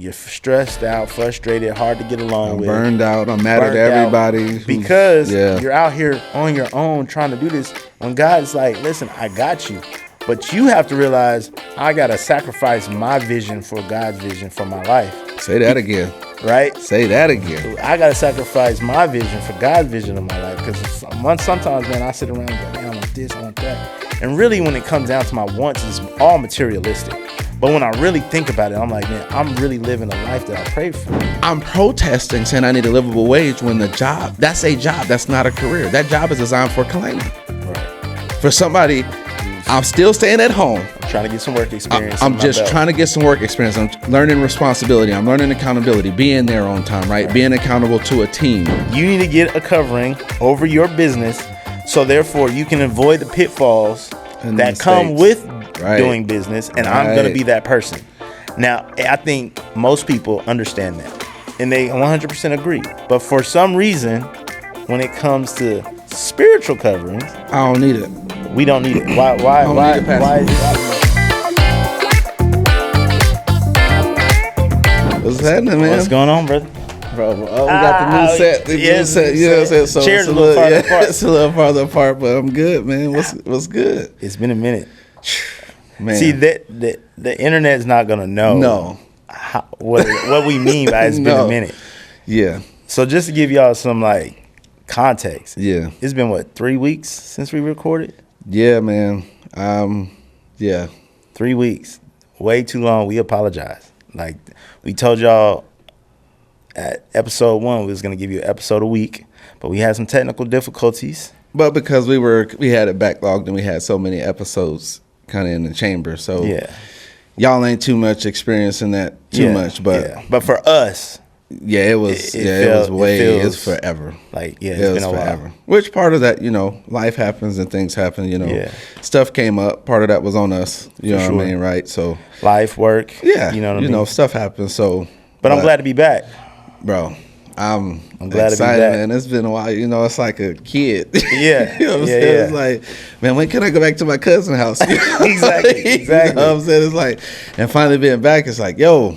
you're stressed out, frustrated, hard to get along with. Burned out. I'm mad at everybody. Because you're out here on your own trying to do this. When God's like, listen, I got you. But you have to realize I got to sacrifice my vision for God's vision for my life. Say that again. Right? Say that again. I got to sacrifice my vision for God's vision of my life. Because sometimes, man, I sit around and go, man, I want this, I want that. And really, when it comes down to my wants, it's all materialistic. But when I really think about it, I'm like, man, I'm really living a life that I prayed for. I'm protesting saying I need a livable wage when the job, that's a job, that's not a career. That job is designed for claiming. Right. For somebody, I'm still staying at home. I'm trying to get some work experience. I'm just trying to get some work experience. I'm learning responsibility. I'm learning accountability, being there on time, right? Being accountable to a team. You need to get a covering over your business so therefore you can avoid the pitfalls that come with doing business. And I'm going to be that person. Now, I think most people understand that and they 100% agree. But for some reason, when it comes to spiritual coverings, I don't need it. We don't need it. Why What's happening, man? What's going on, brother? Bro, we got the new set. You know what I'm saying? So Cheers, a little farther apart. It's a little farther apart, but I'm good, man. What's good? It's been a minute. Man. See, the internet's not gonna know what we mean by it's been a minute. Yeah. So just to give y'all some like context. Yeah. It's been what, 3 weeks since we recorded? Yeah, man. Yeah. 3 weeks. Way too long. We apologize. Like we told y'all at episode 1 we was gonna give you an episode a week, but we had some technical difficulties. But because we had it backlogged and we had so many episodes kind of in the chamber, so y'all ain't too much experiencing that much. But for us, it was forever. Like it's been a forever. while. Which part of that, life happens and things happen. Stuff came up. Part of that was on us. You know what I mean, right? So life, work. Yeah, you know what I mean. Stuff happens. So, but I'm glad to be back, bro. I'm glad excited, to be back. Man. It's been a while. It's like a kid. Yeah. You know what I'm saying? It's like, man, when can I go back to my cousin's house? Exactly. You know what I'm saying? It's like, and finally being back, it's like, back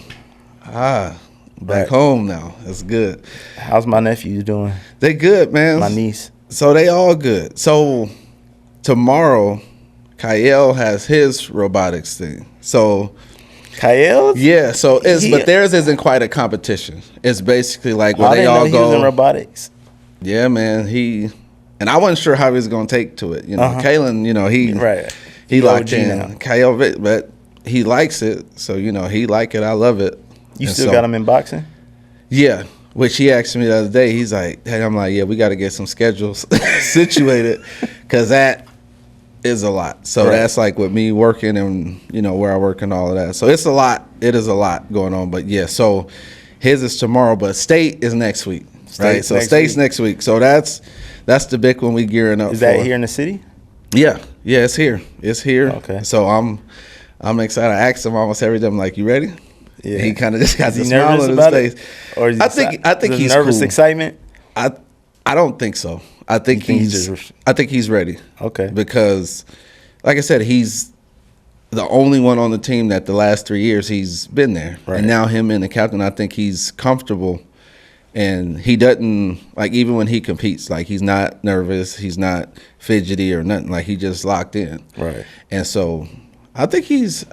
home now. It's good. How's my nephews doing? They good, man. My niece. So they all good. So tomorrow, Kyle has his robotics thing. So Kyle? Yeah, so but theirs isn't quite a competition. It's basically like where they all go. He was in robotics. Yeah, man. And I wasn't sure how he was gonna take to it. Kalen, he locked in. Now. Kyle, but he likes it. So he like it. I love it. You still got him in boxing? Yeah. Which he asked me the other day. He's like, hey, I'm like, yeah, we got to get some schedules situated because that is a lot. So that's like with me working and, where I work and all of that. So it's a lot. It is a lot going on. But, yeah, so his is tomorrow, but state is next week, right? So state's next week. So that's the big one we gearing up for. Is that here in the city? Yeah. Yeah, it's here. It's here. Okay. So I'm excited. I asked him almost every day, I'm like, you ready? Yeah. He kind of just got the smile on his face. Or is I think he's nervous cool. Excitement? I don't think so. I think he's ready. Okay. Because, like I said, he's the only one on the team that the last 3 years he's been there. Right. And now him and the captain, I think he's comfortable. And he doesn't, like, even when he competes, like, he's not nervous. He's not fidgety or nothing. Like, he just locked in. Right. And so I think he's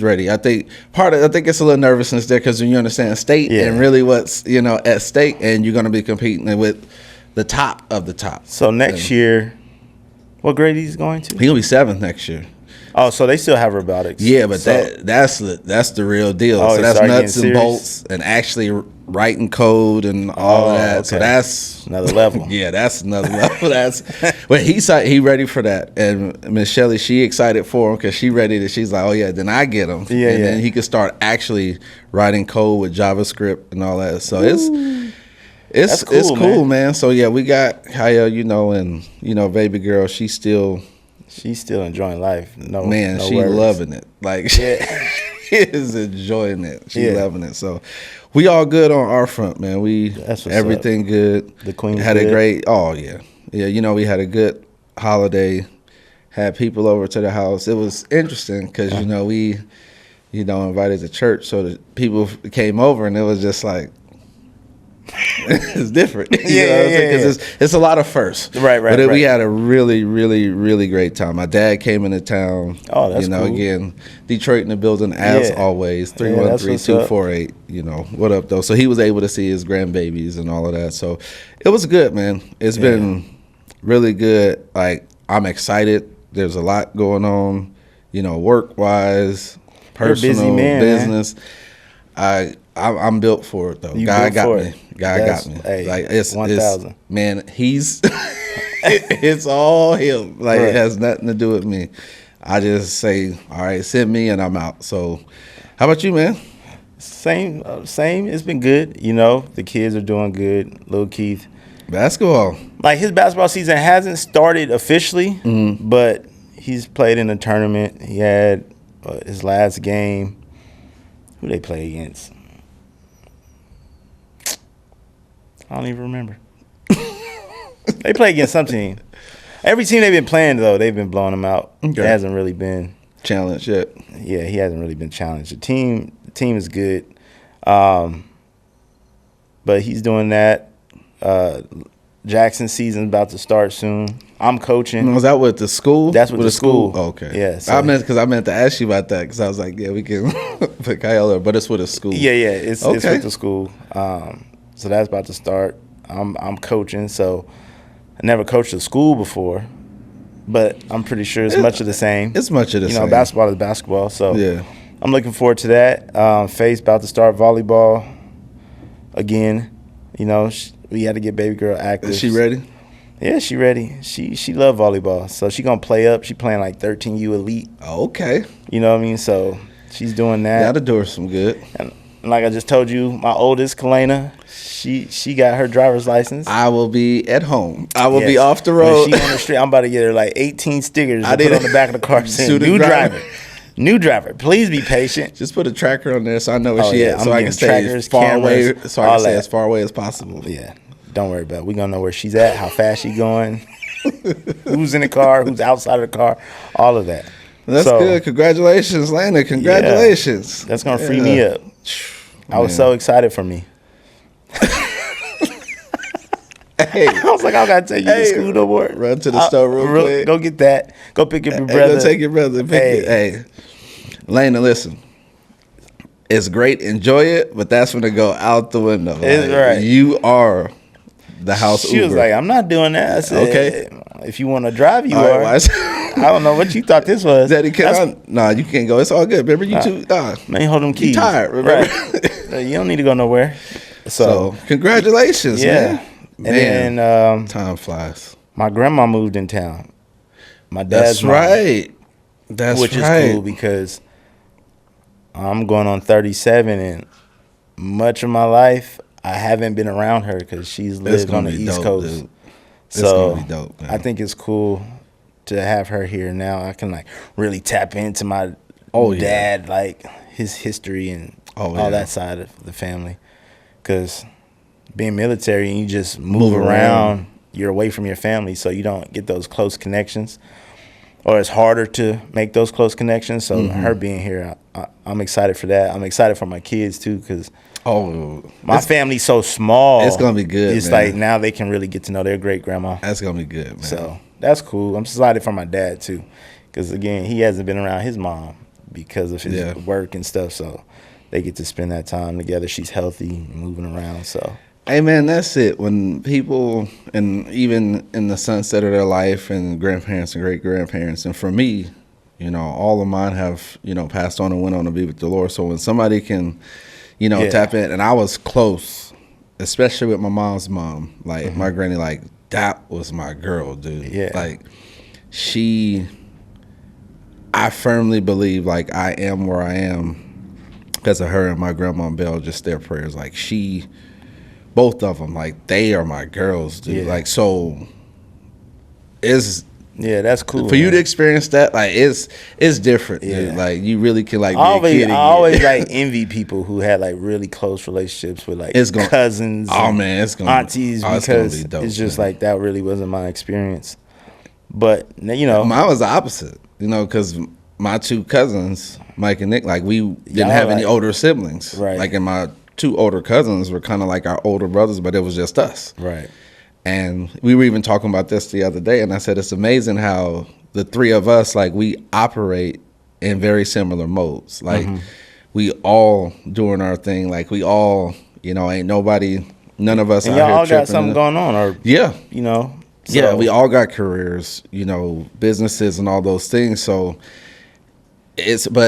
ready. I think it's a little nervousness there because when you understand state and really what's at stake, and you're going to be competing with the top of the top. So next year, what grade he's going to? He'll be 7th next year. Oh, so they still have robotics. Yeah, but that's the real deal. So that's nuts and bolts and actually writing code and all of that. Okay. So that's another level. Yeah, that's another level. But he ready for that. And Miss Shelley, she excited for him because she ready. She's like, oh yeah, then I get him. Yeah, and then he could start actually writing code with JavaScript and all that. So it's cool, man. So yeah, we got Kaya, and baby girl, she's still enjoying life. She loving it. Like she is enjoying it. She loving it. So we all good on our front, man. Everything up. Good. The queen had good. A great. Oh yeah, yeah. We had a good holiday. Had people over to the house. It was interesting because invited to church. So the people came over, and it was just like, it's different. Because it's a lot of firsts. Right. But we had a really, really, really great time. My dad came into town. Oh, that's cool. Again, Detroit in the building as always. 313-248. What up though? So he was able to see his grandbabies and all of that. So it was good, man. It's been really good. Like, I'm excited. There's a lot going on, work wise, personal, business. I'm built for it though. God got me. Hey, like it's 1,000. Man, he's it's all him. Like it has nothing to do with me. I just say, all right, send me and I'm out. So how about you, man? Same. It's been good. The kids are doing good. Little Keith. Basketball. Like, his basketball season hasn't started officially, but he's played in a tournament. He had his last game. Who they play against? I don't even remember. They play against some team. Every team they've been playing, though, they've been blowing them out. Okay. It hasn't really been challenged yet. Yeah, he hasn't really been challenged. The team is good, but he's doing that. Jackson's season's about to start soon. I'm coaching. Was that with the school? That's with the school. Oh, okay. Yeah. So I meant to ask you about that because I was like, yeah, we can put Kyle, but it's with a school. Yeah. It's with the school. So that's about to start. I'm coaching, so I never coached a school before, but I'm pretty sure it's much of the same. It's much of the same. Basketball is basketball, so yeah. I'm looking forward to that. Faith's about to start volleyball again. We had to get baby girl active. Is she ready? Yeah, she ready. She love volleyball, so she gonna play up. She playing like 13U Elite. Okay. You know what I mean? So she's doing that. That'll do her some good. And like I just told you, my oldest, Kalena, she got her driver's license. I will be at home. I will be off the road. When she on the street, I'm about to get her like 18 stickers to put on the back of the car saying, new driver. New driver. Please be patient. Just put a tracker on there so I know where she is. So I can stay as far away as possible. Yeah. Don't worry about it. We're going to know where she's at, how fast she's going, who's in the car, who's outside of the car, all of that. That's good. Congratulations, Lana. Congratulations. That's going to free me up. I was so excited for me. Hey, I was like, I got to take you to school no more. Run to the store real quick. Go get that. Go pick up your brother. Go take your brother. Hey, Lana, listen. It's great. Enjoy it, but that's when it go out the window. It's right. You are the house She Uber. was like, I'm not doing that. I said, okay. If you want to drive, you are. Right, I don't know what you thought this was. Daddy, nah, you can't go. It's all good. Remember, you two. Man, hold them keys. You tired, remember? Right. You don't need to go nowhere. So congratulations, man. And then time flies. My grandma moved in town. My dad's mom. Right. Which is cool because I'm going on 37, and much of my life I haven't been around her because she's lived on the East Coast. Dude. So it's gonna be dope, man. I think it's cool to have her here now. I can like really tap into my dad, like his history and all that side of the family. Because being military and you just move around, you're away from your family, so you don't get those close connections, or it's harder to make those close connections. So her being here, I'm excited for that. I'm excited for my kids too, because my family's so small. It's gonna be good. It's like now they can really get to know their great grandma. That's gonna be good, man. So that's cool. I'm excited for my dad too, because again, he hasn't been around his mom because of his work and stuff. So they get to spend that time together. She's healthy, and moving around. So. Hey man, that's it. When people, and even in the sunset of their life, and grandparents and great grandparents, and for me, all of mine have passed on and went on to be with the Lord. So when somebody can, tap in, and I was close, especially with my mom's mom, like my granny, like that was my girl, dude. Yeah, like I firmly believe like I am where I am because of her and my grandma Belle, just their prayers. Like both of them, like they are my girls, dude. Yeah. Like so, that's cool for you to experience that. Like it's different, dude. Like you really can like. I always like envy people who had like really close relationships with like cousins. Oh man, it's gonna aunties because it's, just like that really wasn't my experience. But mine was the opposite. Because my two cousins, Mike and Nick, like we didn't have any older siblings. Right. Like, and my 2 older cousins were kind of like our older brothers, but it was just us. Right. And we were even talking about this the other day, and I said it's amazing how the 3 of us, like, we operate in very similar modes. Like, we all doing our thing. Like, we all, you know, ain't nobody, none of us and out y'all here all got tripping. something going on, or Yeah. you know. So. Yeah, we all got careers, you know, businesses and all those things. So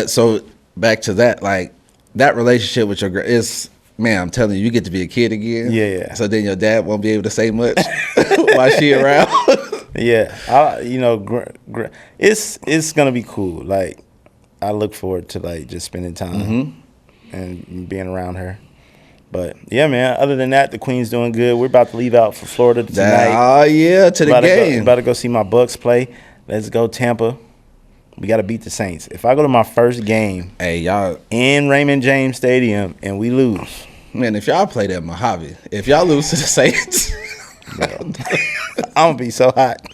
so back to that, like, that relationship with your girl is, man, I'm telling you, you get to be a kid again. Yeah. So then your dad won't be able to say much while she around. Yeah, you know, it's gonna be cool. Like, I look forward to like just spending time and being around her. But yeah, man. Other than that, the Queen's doing good. We're about to leave out for Florida tonight. Oh yeah, to the game. About to go see my Bucks play. Let's go Tampa. We got to beat the Saints. If I go to my first game, hey y'all, in Raymond James Stadium and we lose, man, if y'all play that Mojave, if y'all lose to the Saints, I'm gonna be so hot.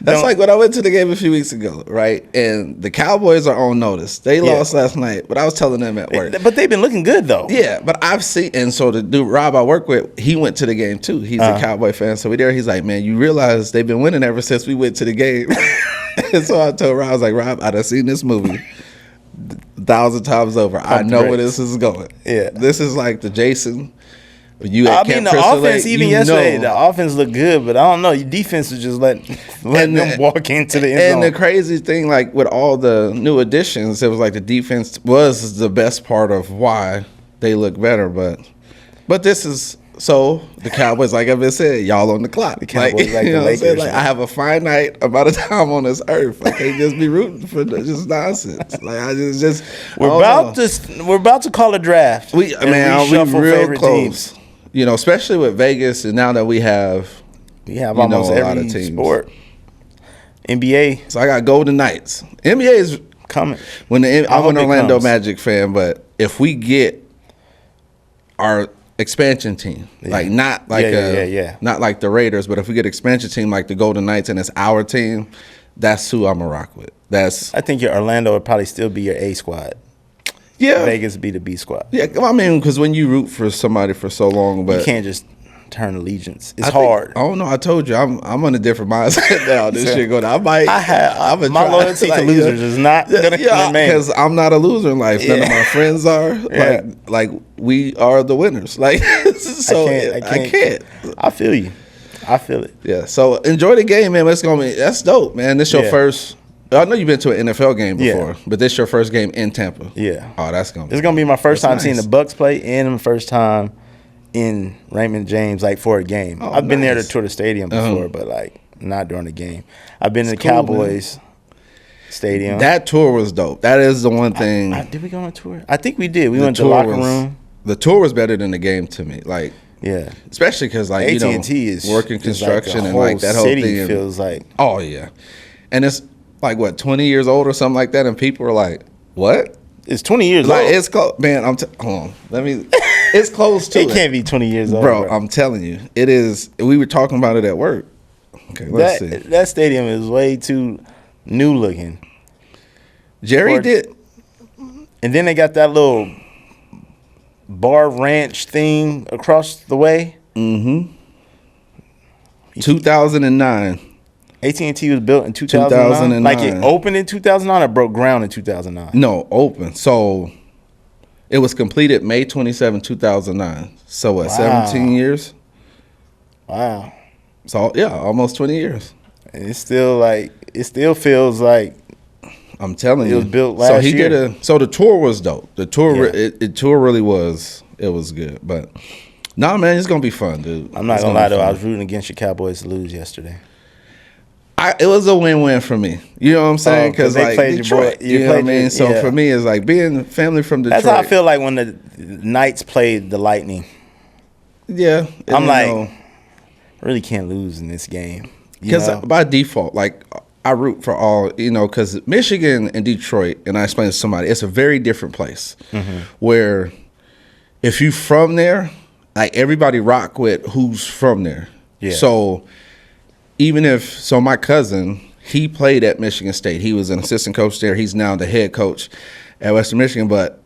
That's like when I went to the game a few weeks ago, right? And the Cowboys are on notice. They lost last night, but I was telling them at work. But they've been looking good, though. Yeah, but I've seen, and so the dude Rob I work with, he went to the game too. He's a Cowboy fan, so we there. He's like, man, you realize they've been winning ever since we went to the game. And so I told Rob, I was like, Rob, I done seen this movie 1,000 times over. I know where this is going. Yeah, this is like the Jason. The offense, even yesterday, the offense looked good, but I don't know. Your defense was just letting them walk into the end zone. And the crazy thing, like with all the new additions, it was like the defense was the best part of why they look better. But this is so the Cowboys, like I've been said, y'all on the clock. The Cowboys, like the Lakers. Like, I have a finite amount of time on this earth. I can't just be rooting for just nonsense. Like I just we're about to call a draft. We real close. Teams. You know, especially with Vegas, and now that we have almost every sport. NBA. So I got Golden Knights. NBA is coming. I'm an Orlando Magic fan, but if we get our expansion team, like not like not like the Raiders, but if we get expansion team like the Golden Knights and it's our team, that's who I'm gonna rock with. I think your Orlando would probably still be your A squad. Yeah, Vegas be the B squad. Yeah, I mean, because when you root for somebody for so long, but you can't just turn allegiance. It's hard. Oh no, I told you, I'm on a different mindset now. This shit going. My loyalty to losers is not gonna remain because I'm not a loser in life. None of my friends are. Like we are the winners. Like so, I can't. I feel you. I feel it. Yeah. So enjoy the game, man. That's dope, man. This your first. I know you've been to an NFL game before, but this your first game in Tampa. Yeah. Oh, it's gonna be my first time seeing the Bucks play and my first time in Raymond James, like for a game. I've been there to tour the stadium before, but like not during the game. I've been to the Cowboys stadium. That tour was dope. That is the one thing. Did we go on a tour? I think we did. We went to the locker room. The tour was better than the game to me. Like, yeah, especially because like AT&T is working construction like and like that whole thing feels like. Oh yeah, and it's like what 20 years old or something like that, and people are like, "What?" It's 20 years old. It's close, man. Hold on. It's close to it. Can't be 20 years old, bro. I'm telling you, it is. We were talking about it at work. Okay, let's see. That stadium is way too new looking. Jerry did, and then they got that little bar ranch thing across the way. 2009. AT&T was built in 2009. Like it opened in 2009 or broke ground in 2009? No, open. So it was completed May 27, 2009. So what, 17 years? Wow. So yeah, almost 20 years. And it still feels like I'm telling you. It was built last year. So the tour was dope. The tour tour really was. It was good. But nah, man, it's gonna be fun, dude. I'm not gonna lie though, I was rooting against your Cowboys to lose yesterday. It was a win-win for me. You know what I'm saying? Because like Detroit, you know what I mean. So for me, it's like being family from Detroit. That's how I feel like when the Knights played the Lightning. Yeah, I'm like, I really can't lose in this game because by default, like I root for all, you know, because Michigan and Detroit, and I explained to somebody, it's a very different place where if you from there, like everybody rock with who's from there. Yeah. So. Even my cousin, he played at Michigan State. He was an assistant coach there. He's now the head coach at Western Michigan, but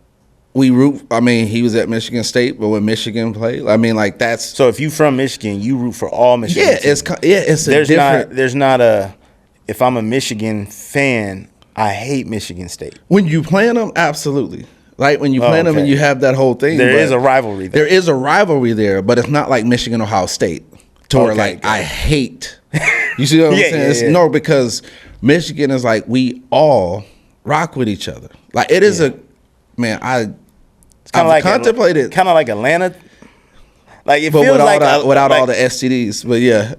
we root. I mean, he was at Michigan State, but when Michigan played, I mean, like that's. So if you from Michigan, you root for all Michigan. Yeah, teams. It's there's not a. If I'm a Michigan fan, I hate Michigan State. When you playing them, absolutely. Like when you play them and you have that whole thing. There is a rivalry there. There is a rivalry there, but it's not like Michigan, Ohio State. To where like I hate. You see what I'm saying? No, because Michigan is like we all rock with each other. Like it is a man. It's kind of like contemplated. Kind of like Atlanta. Like it but feels like without all the STDs. But yeah.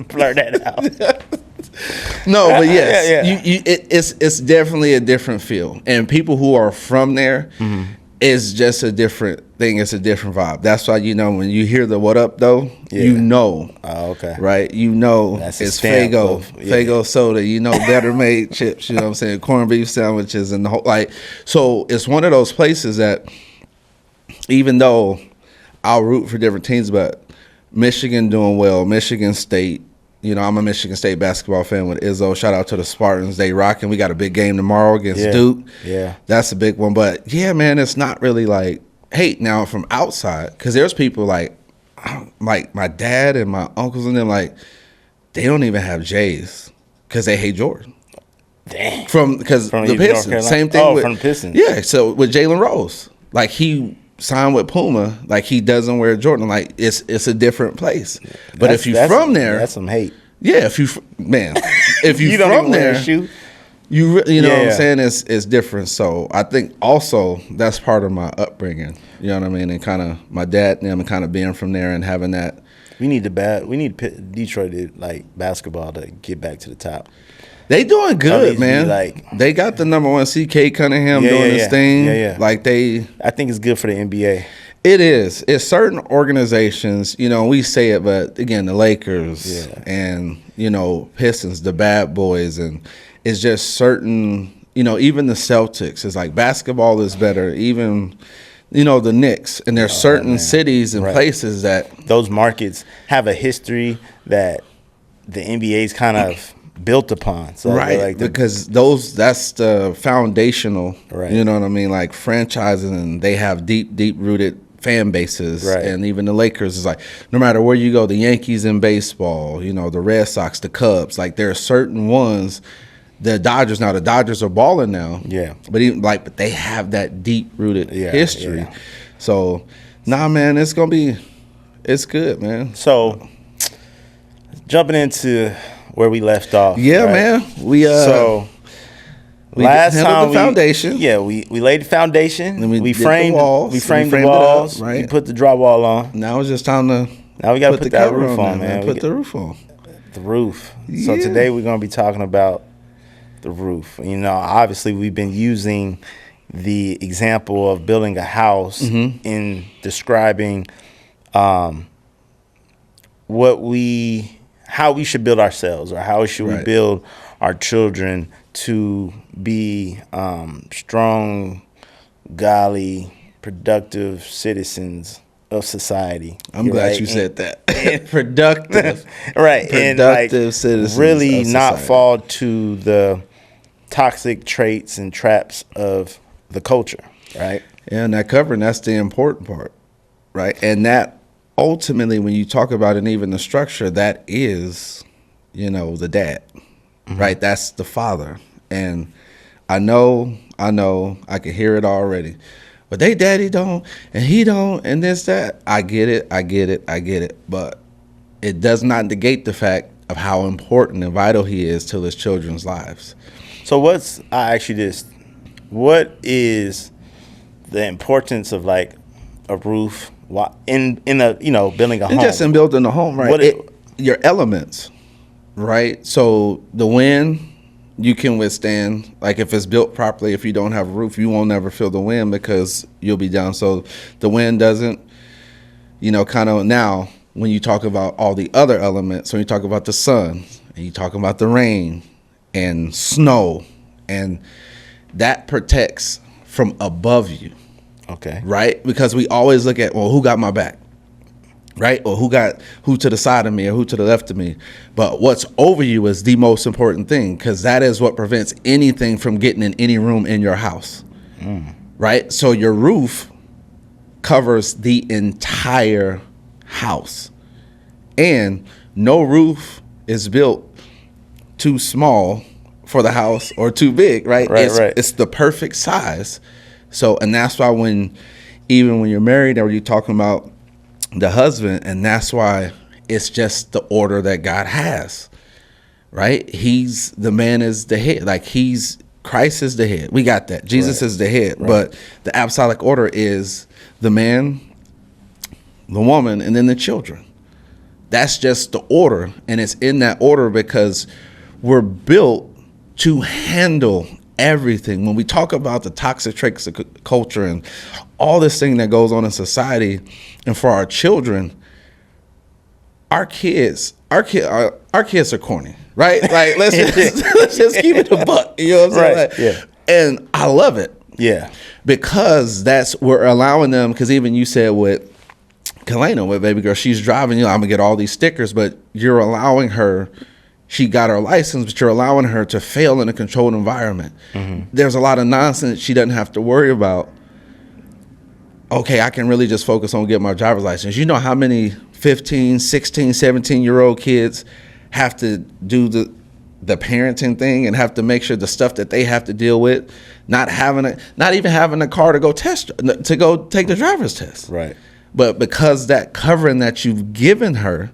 Blur that out. No, but yes, it's definitely a different feel, and people who are from there, it's just a different thing. It's a different vibe. That's why when you hear the "What up" though, you know. Oh, okay. Right, that's it's Faygo soda. Better made chips. You know what I'm saying? Corned beef sandwiches and the whole So it's one of those places that, even though I'll root for different teams, but Michigan doing well, Michigan State. I'm a Michigan State basketball fan with Izzo. Shout out to the Spartans. They rocking. We got a big game tomorrow against Duke. Yeah. That's a big one. But, yeah, man, it's not really like hate now from outside because there's people like my dad and my uncles and them, like, they don't even have J's because they hate Jordan. Dang. Because the Pistons. Same thing from the Pistons. Yeah, so with Jalen Rose. Like, he signed with Puma, like he doesn't wear Jordan. Like it's a different place. But if you're from there, that's some hate. Yeah, if you from there, you know what I'm saying? It's different. So I think also that's part of my upbringing. You know what I mean? And kind of my dad and them kind of being from there and having that. We need Detroit basketball to get back to the top. They doing good, man. They got the number one seed, Cade Cunningham doing this thing. Yeah. I think it's good for the NBA. It is. It's certain organizations, we say it, but again, the Lakers and, Pistons, the bad boys, and it's just certain, even the Celtics. It's like basketball is better, even, the Knicks. And there's certain cities and places that. Those markets have a history that the NBA's kind of built upon. So because that's the foundational, you know what I mean, like franchises, and they have deep rooted fan bases, and even the Lakers is like, no matter where you go, the Yankees in baseball, the Red Sox, the Cubs, like there are certain ones. The Dodgers are balling now, but even but they have that deep rooted history. So man, it's good, man. So jumping into where we left off. Man. We last time the foundation. We laid the foundation. And we framed the walls. We framed the walls. Up, we put the drywall on. Now it's just time to. Now we got to put that roof on, man. Put the roof on. The roof. Yeah. So today we're going to be talking about the roof. Obviously we've been using the example of building a house in describing how we should build ourselves, or how should we build our children to be strong, godly, productive citizens of society. I'm glad you said that. Productive. Productive citizens. Really not fall to the toxic traits and traps of the culture, right? Yeah, and that's the important part, right? And that ultimately, when you talk about it, and even the structure, that is, the dad, right? That's the father. And I know, I can hear it already. But they daddy don't, and he don't, and this, that. I get it. But it does not negate the fact of how important and vital he is to his children's lives. So I ask you this, what is the importance of a roof in building a home? Just in building a home, right? Your elements, right? So the wind, you can withstand. Like if it's built properly, if you don't have a roof, you won't ever feel the wind because you'll be down. So the wind doesn't, kind of now when you talk about all the other elements, when you talk about the sun and you talk about the rain and snow, and that protects from above you. Okay. Right? Because we always look at, well, who got my back? right? Or who to the side of me or who to the left of me. But what's over you is the most important thing, because that is what prevents anything from getting in any room in your house, right? So your roof covers the entire house, and no roof is built too small for the house or too big, right? It's the perfect size. So, and that's why even when you're married or you're talking about the husband, and that's why it's just the order that God has, right? The man is the head. Like Christ is the head. We got that. Jesus is the head. But the apostolic order is the man, the woman, and then the children. That's just the order. And it's in that order because we're built to handle everything. When we talk about the toxic traits of culture and all this thing that goes on in society, and for our children, our kids are corny, right? Like let's just keep it a buck. You know what I'm saying? Right. Like, yeah. And I love it. Yeah. Because we're allowing them, because even you said with Kalena, with baby girl, she's driving, I'm gonna get all these stickers, but you're allowing her, she got her license, but you're allowing her to fail in a controlled environment. There's a lot of nonsense she doesn't have to worry about. Okay, I can really just focus on getting my driver's license. You know how many 15, 16, 17-year-old kids have to do the parenting thing and have to make sure the stuff that they have to deal with, not even having a car to go take the driver's test. Right. But because that covering that you've given her,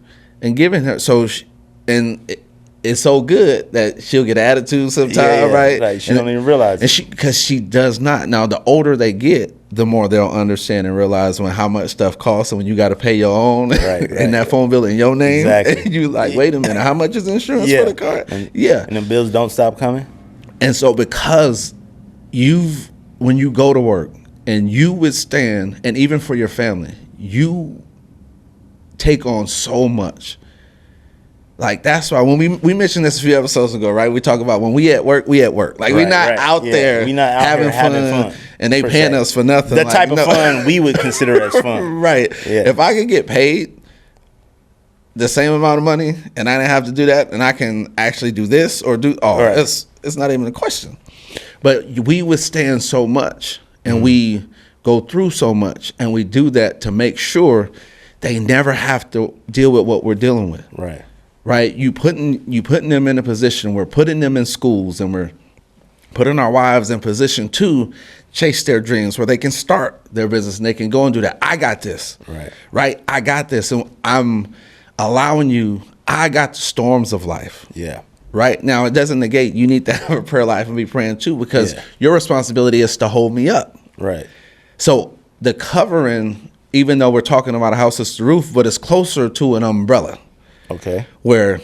it's so good that she'll get attitude sometimes, right? Like she don't even realize it. Because she does not. Now, the older they get, the more they'll understand and realize how much stuff costs, and when you got to pay your own and that phone bill in your name, you like, wait a minute, how much is insurance for the car? And the bills don't stop coming. And so because when you go to work and you withstand, and even for your family, you take on so much. Like, that's why when we mentioned this a few episodes ago, right? We talk about when we at work. Like, we're not out there having fun, and they paying us for nothing. The type of fun we would consider as fun. Right. Yeah. If I could get paid the same amount of money and I didn't have to do that, and I can actually do this or it's not even a question. But we withstand so much, and we go through so much, and we do that to make sure they never have to deal with what we're dealing with. Right, you putting them in a position, we're putting them in schools, and we're putting our wives in position to chase their dreams, where they can start their business and they can go and do that. I got this. Right, I got this, and I'm allowing you. I got the storms of life. Right now, it doesn't negate you need to have a prayer life and be praying too, because your responsibility is to hold me up. So the covering, even though we're talking about a house that's the roof, but it's closer to an umbrella. Where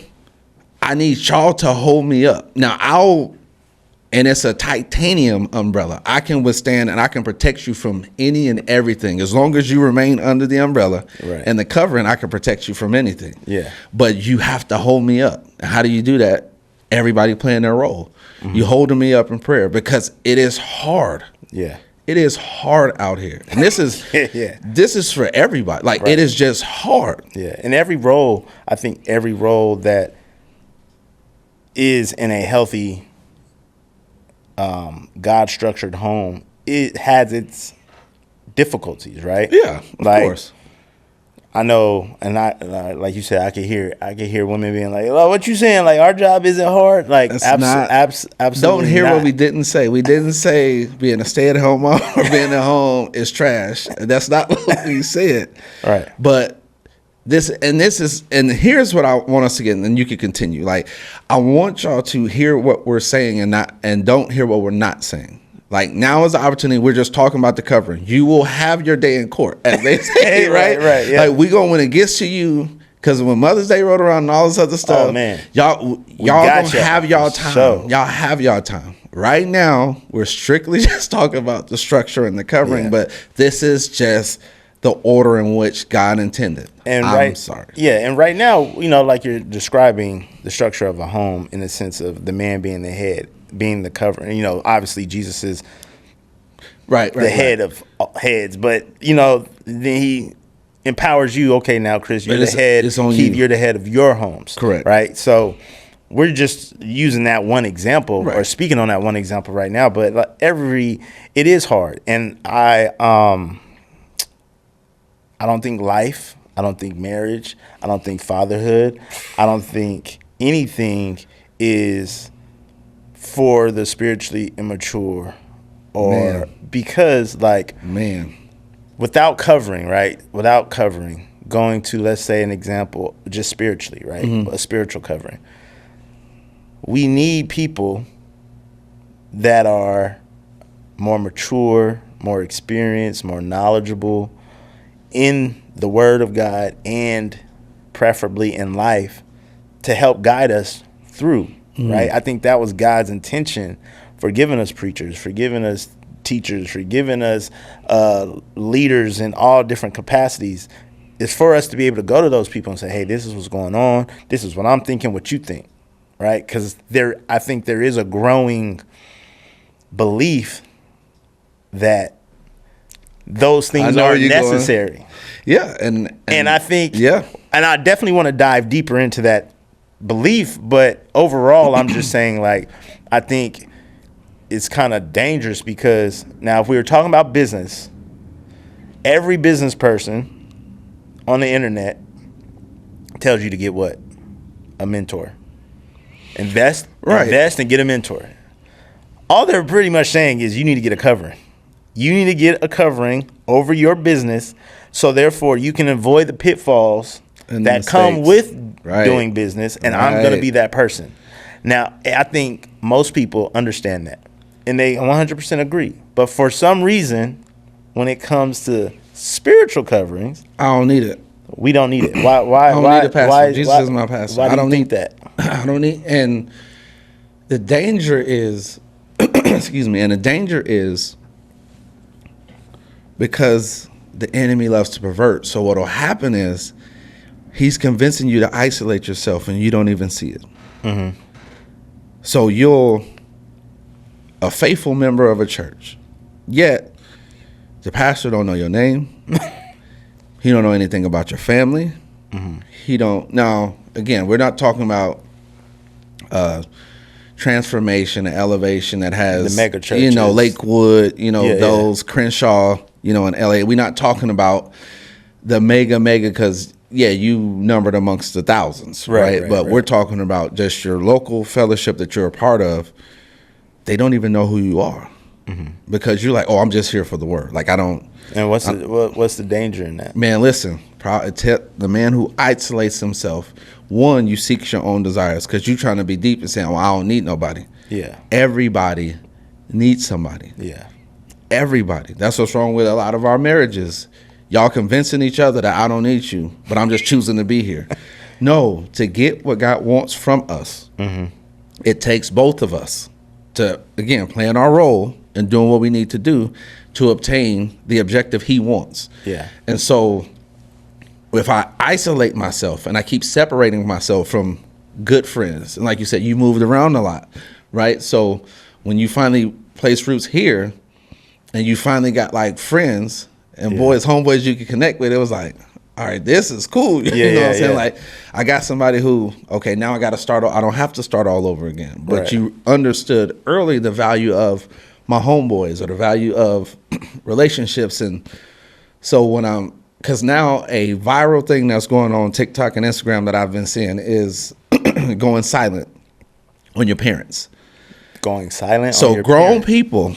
I need y'all to hold me up. Now and it's a titanium umbrella. I can withstand and I can protect you from any and everything. As long as you remain under the umbrella and the covering, I can protect you from anything. But you have to hold me up. How do you do that? Everybody playing their role. You holding me up in prayer, because it is hard. It is hard out here. And this is this is for everybody. Like, it is just hard. And every role that is in a healthy God-structured home, it has its difficulties, right? Of course. I know, and I like you said, I could hear women being like, "Oh, what you saying? Like, our job isn't hard." Like, absolutely. Don't hear not. what we didn't say. We didn't say being a stay-at-home mom or being at home is trash. That's not what we said. But here's what I want us to get, and then you can continue. Like, I want y'all to hear what we're saying and don't hear what we're not saying. Like, now is the opportunity. We're just talking about the covering. You will have your day in court, as they say, right? Like, when it gets to you, because when Mother's Day rolled around and all this other stuff, y'all gonna have y'all time. Y'all have y'all time. Right now, we're strictly just talking about the structure and the covering, but this is just the order in which God intended. And I'm sorry. And right now, like you're describing the structure of a home in the sense of the man being the head, being the covering. Obviously Jesus is the head of heads, but then he empowers you. Okay, now Chris, you're the head. Keith, you're the head of your homes. Correct. Right. So we're just using that one example or speaking on that one example right now. But it is hard, and I don't think life. I don't think marriage. I don't think fatherhood. I don't think anything is for the spiritually immature, or because without covering, going to, let's say, an example, just spiritually, right? Mm-hmm. A spiritual covering. We need people that are more mature, more experienced, more knowledgeable in the Word of God, and preferably in life, to help guide us through, right? I think that was God's intention for giving us preachers, for giving us teachers, for giving us leaders in all different capacities. It's for us to be able to go to those people and say, hey, this is what's going on. This is what I'm thinking, what you think, right? Because I think there is a growing belief that those things are necessary. Going. Yeah. And I think, and I definitely want to dive deeper into that belief, but overall, I'm just saying, I think it's kind of dangerous, because now if we were talking about business, every business person on the internet tells you to get what? A mentor. Invest and get a mentor. All they're pretty much saying is you need to get a covering. You need to get a covering over your business, so therefore you can avoid the pitfalls that come with doing business, and I'm going to be that person. Now, I think most people understand that, and they 100% agree. But for some reason, when it comes to spiritual coverings, I don't need it. We don't need it. Why? I don't need a pastor. Jesus is my pastor. Why do you think that? I don't need. And the danger is, excuse me. And the danger is because the enemy loves to pervert. So what'll happen is he's convincing you to isolate yourself, and you don't even see it. Mm-hmm. So you're a faithful member of a church, yet the pastor don't know your name. He don't know anything about your family. Mm-hmm. He don't. Now, again, we're not talking about transformation and elevation that has the mega churches, Lakewood, those Crenshaw, in LA. We're not talking about the mega because you numbered amongst the thousands, right? But we're talking about just your local fellowship that you're a part of. They don't even know who you are, because you're like, oh, I'm just here for the word. I don't. And what's the danger in that? Man, listen, the man who isolates himself, one, you seek your own desires, because you're trying to be deep and saying, well, I don't need nobody. Yeah. Everybody needs somebody. Yeah. Everybody. That's what's wrong with a lot of our marriages. Y'all convincing each other that I don't need you, but I'm just choosing to be here. No, to get what God wants from us, it takes both of us to, again, playing our role and doing what we need to do to obtain the objective he wants. Yeah. And so if I isolate myself and I keep separating myself from good friends, and like you said, you moved around a lot, right? So when you finally place roots here and you finally got friends and homeboys you can connect with, it was like, all right, this is cool. You know what I'm saying? I got somebody who, okay, now I got to start. I don't have to start all over again. But you understood early the value of my homeboys, or the value of relationships. And so because now a viral thing that's going on TikTok and Instagram that I've been seeing is going silent on your parents. Going silent on your grown parents. People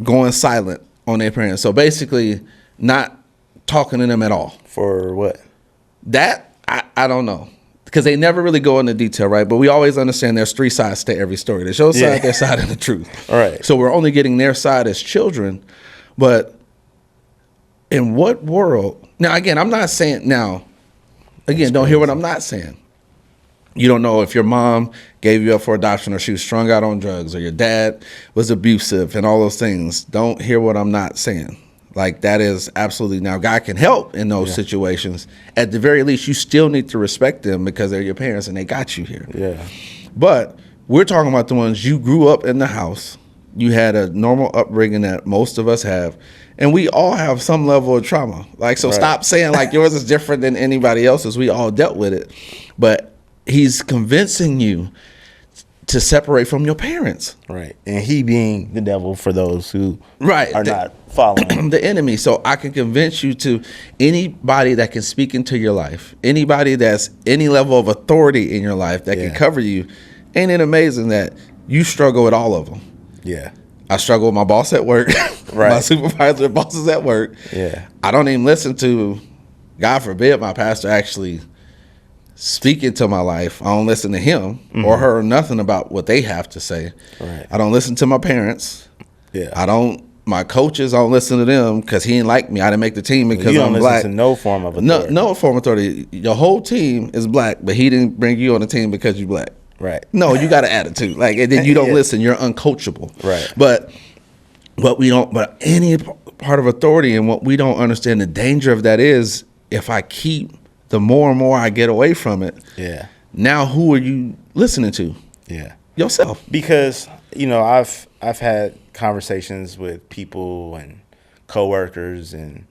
going silent on their parents. So basically not talking to them at all. For what? That, I don't know. Because they never really go into detail, right? But we always understand there's three sides to every story. There's your side, their side, and the truth. All right. So we're only getting their side as children. But in what world? Now, again, I'm not saying, don't hear what I'm not saying. You don't know if your mom gave you up for adoption, or she was strung out on drugs, or your dad was abusive, and all those things. Don't hear what I'm not saying. That is absolutely, now God can help in those situations. At the very least, you still need to respect them, because they're your parents and they got you here. Yeah. But we're talking about the ones you grew up in the house, you had a normal upbringing that most of us have, and we all have some level of trauma. Like, so stop saying like yours is different than anybody else's. We all dealt with it. But he's convincing you to separate from your parents. Right. And he being the devil for those who are not following. The enemy. So I can convince you to anybody that can speak into your life, anybody that's any level of authority in your life that can cover you. Ain't it amazing that you struggle with all of them? Yeah. I struggle with my boss at work, my supervisor, bosses at work. Yeah. I don't even listen to, God forbid, my pastor actually speak into my life. I don't listen to him or her or nothing about what they have to say. Right. I don't listen to my parents. Yeah. My coaches, I don't listen to them because he didn't like me. I didn't make the team because I'm black. Listen to no form of authority. No form of authority. Your whole team is black, but he didn't bring you on the team because you're black. Right. No, you got an attitude. Like, and then you don't listen. You're uncoachable. Right. But any part of authority, and what we don't understand the danger of that is, if I keep, the more and more I get away from it. Yeah. Now who are you listening to? Yeah. Yourself. Because, I've had conversations with people and coworkers, and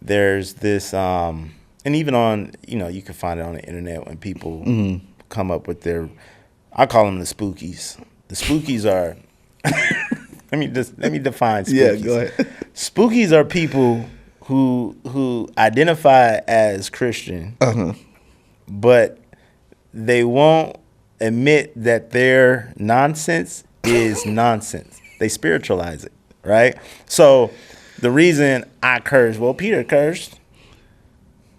there's this and even on, you can find it on the internet when people come up with I call them the spookies. The spookies are let me define spookies. Yeah, go ahead. Spookies are people who identify as Christian, but they won't admit that their nonsense is nonsense. They spiritualize it, right? So the reason I cursed, Peter cursed.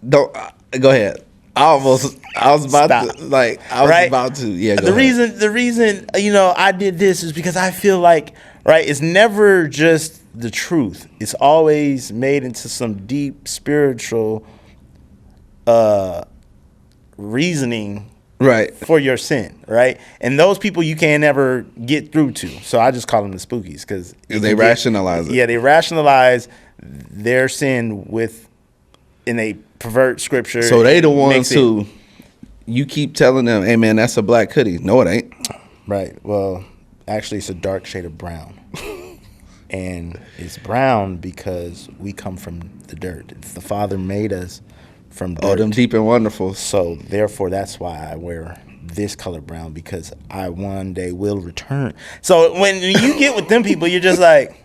Don't go ahead. I was about to. Yeah. The reason I did this is because I feel like, right, it's never just the truth. It's always made into some deep spiritual reasoning, right, for your sin, right? And those people you can't ever get through to. So I just call them the spookies because they rationalize it. Yeah, they rationalize their sin and they pervert scripture. So they the ones who you keep telling them, "Hey man, that's a black hoodie." No, it ain't. Right. Well, actually, it's a dark shade of brown. And it's brown because we come from the dirt. It's the Father made us from dirt. Oh, them deep and wonderful. So therefore, that's why I wear this color brown, because I one day will return. So when you get with them people, you're just like,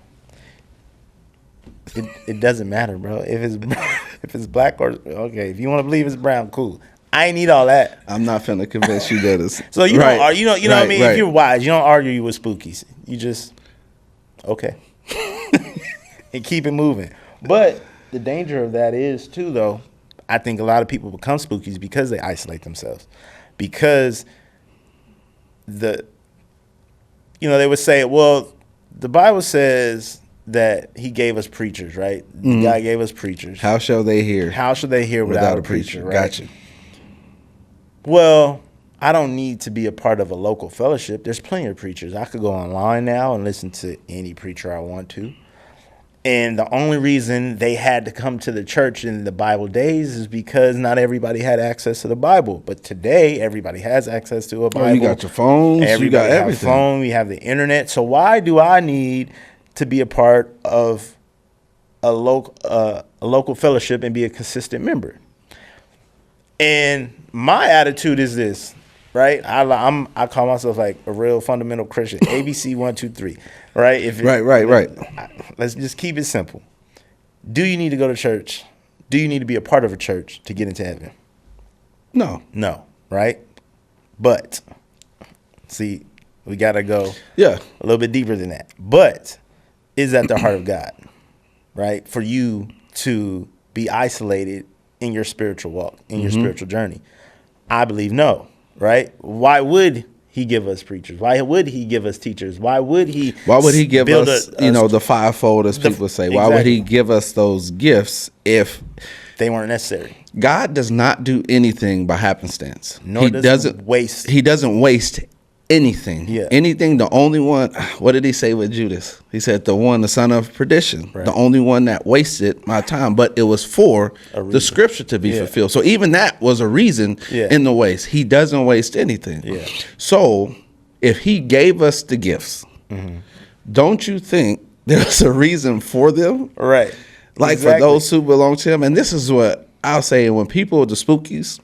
it doesn't matter, bro. If it's black or okay, if you want to believe it's brown, cool. I ain't need all that. I'm not finna convince you that it's so you don't what I mean. If you're wise, you don't argue with spookies. You just okay. And keep it moving. But the danger of that is too, though, I think a lot of people become spookies because they isolate themselves. Because they would say, well, the Bible says that he gave us preachers, right? Mm-hmm. God gave us preachers. How shall they hear? How shall they hear without a preacher? Right? Gotcha. Well, I don't need to be a part of a local fellowship. There's plenty of preachers. I could go online now and listen to any preacher I want to. And the only reason they had to come to the church in the Bible days is because not everybody had access to the Bible. But today, everybody has access to a Bible. Oh, you got your phones. You got everything. Phone. We have the internet. So why do I need to be a part of a local fellowship and be a consistent member? And my attitude is this, right? I call myself like a real fundamental Christian. ABC 1, 2, 3, right? Right. Let's just keep it simple. Do you need to go to church? Do you need to be a part of a church to get into heaven? No, right? But see, we gotta go a little bit deeper than that. But is that the heart of God, right? For you to be isolated in your spiritual walk, in your spiritual journey? I believe no, right? Why would he give us preachers? Why would he give us teachers? Why would he give us, the fivefold, as people say? Exactly. Why would he give us those gifts if they weren't necessary? God does not do anything by happenstance. No, he doesn't waste. He doesn't waste anything. Yeah. Anything. The only one, what did he say with Judas? He said the son of perdition, right. The only one that wasted my time, but it was for the scripture to be fulfilled. So even that was a reason in the waste. He doesn't waste anything. Yeah. So if he gave us the gifts, don't you think there's a reason for them? Right. Like for those who belong to him. And this is what I'll say. When people, the spookies,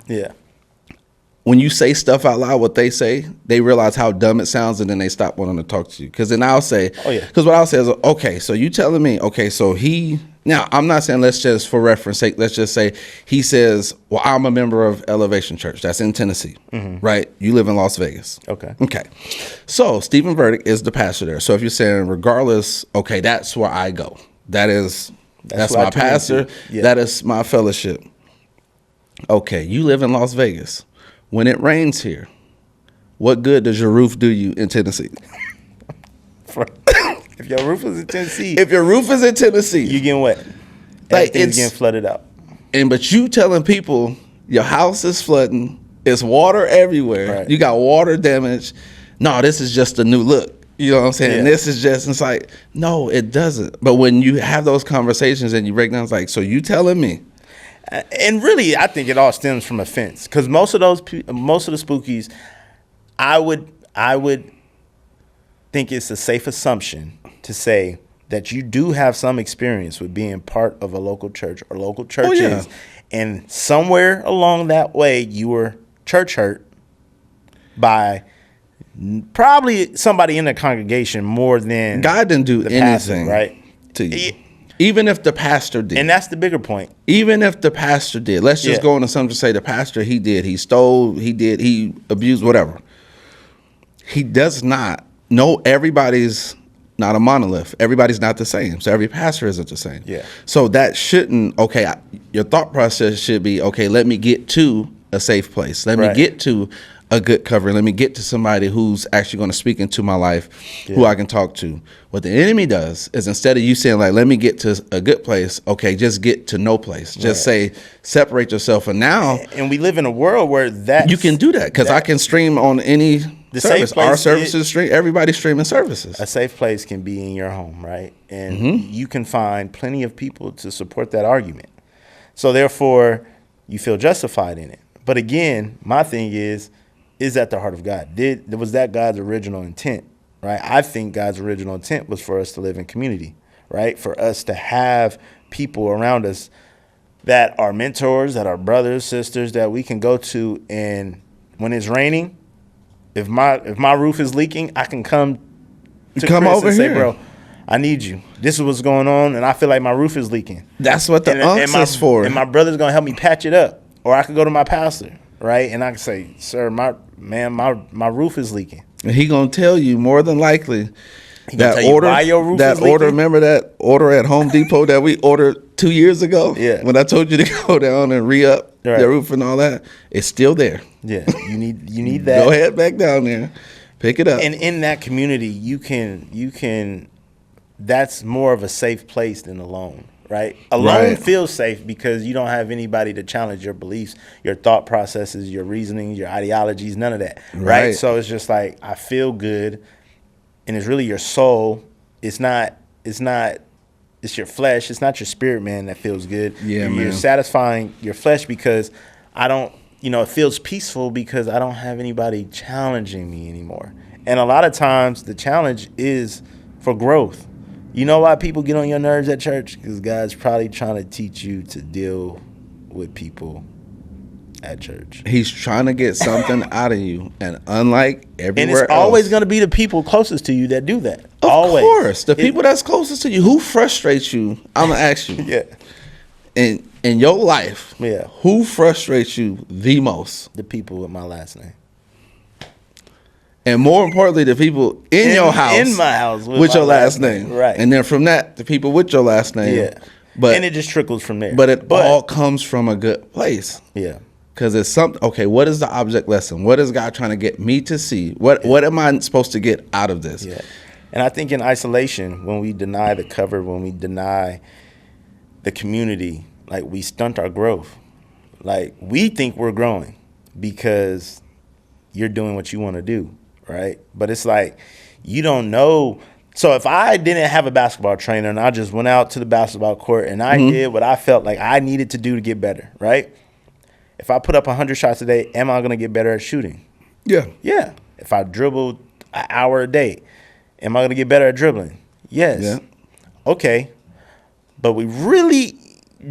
when you say stuff out loud, what they say, they realize how dumb it sounds, and then they stop wanting to talk to you. Because then I'll say, because what I'll say is, okay, so you telling me, okay, so now I'm not saying, let's just for reference sake, let's just say he says, well, I'm a member of Elevation Church. That's in Tennessee, right? You live in Las Vegas. Okay. So Stephen Verdict is the pastor there. So if you're saying regardless, okay, that's where I go. That's my pastor. Yeah. That is my fellowship. Okay, you live in Las Vegas. When it rains here, what good does your roof do you in Tennessee? If your roof is in Tennessee, you getting wet. Like it's getting flooded out. But you telling people your house is flooding, it's water everywhere. Right. You got water damage. No, this is just a new look. You know what I'm saying? Yeah. This is just, it's like, no, it doesn't. But when you have those conversations and you break down, it's like, so you telling me. And really, I think it all stems from offense, because most of the spookies, I would think it's a safe assumption to say that you do have some experience with being part of a local church or local churches, and somewhere along that way you were church hurt by probably somebody in the congregation more than God didn't do anything pastor, right? To you. Even if the pastor did. And that's the bigger point. Even if the pastor did. Let's just go into something to say the pastor, he did. He stole, he abused, whatever. He does not know everybody's not a monolith. Everybody's not the same. So every pastor isn't the same. Yeah. So that shouldn't, your thought process should be, okay, let me get to a safe place. Let me get to a good covering. Let me get to somebody who's actually going to speak into my life, who I can talk to. What the enemy does is, instead of you saying, like, let me get to a good place, okay, just get to no place. Just say, separate yourself. And now, and we live in a world where that you can do that, because I can stream on any service. Our services stream. Everybody's streaming services. A safe place can be in your home, right? And you can find plenty of people to support that argument. So therefore, you feel justified in it. But again, my thing is at the heart of God? Was that God's original intent, right? I think God's original intent was for us to live in community, right? For us to have people around us that are mentors, that are brothers, sisters, that we can go to. And when it's raining, if my roof is leaking, I can come to Chris over and here. Say, bro, I need you. This is what's going on, and I feel like my roof is leaking. That's what the unks is for. And my brother's going to help me patch it up. Or I could go to my pastor, right? And I can say, sir, my roof is leaking. And he gonna tell you more than likely that order. Why your roof is order. Remember that order at Home Depot that we ordered 2 years ago? Yeah. When I told you to go down and re-up your roof and all that, it's still there. Yeah. You need that. Go ahead back down there, pick it up. And in that community, you can. That's more of a safe place than alone. Right? Alone feels safe because you don't have anybody to challenge your beliefs, your thought processes, your reasonings, your ideologies, none of that. Right? So it's just like, I feel good, and it's really your soul. It's your flesh. It's not your spirit, man, that feels good. Yeah, You're satisfying your flesh because it feels peaceful because I don't have anybody challenging me anymore. And a lot of times the challenge is for growth. You know why people get on your nerves at church? Because God's probably trying to teach you to deal with people at church. He's trying to get something out of you. And unlike everywhere else. And it's always going to be the people closest to you that do that. Of course. The people that's closest to you. Who frustrates you? I'm going to ask you. In your life, who frustrates you the most? The people with my last name. And more importantly, the people in your house. In my house. With your last name. Right. And then from that, the people with your last name. Yeah. And it just trickles from there. But it all comes from a good place. Yeah. Because it's something, okay, what is the object lesson? What is God trying to get me to see? What am I supposed to get out of this? Yeah. And I think in isolation, when we deny the cover, when we deny the community, like, we stunt our growth. Like, we think we're growing because you're doing what you want to do. Right. But it's like, you don't know. So if I didn't have a basketball trainer and I just went out to the basketball court and I did what I felt like I needed to do to get better. Right. If I put up 100 shots a day, am I going to get better at shooting? Yeah. Yeah. If I dribbled an hour a day, Am I going to get better at dribbling? Yes. Yeah. Okay. But we really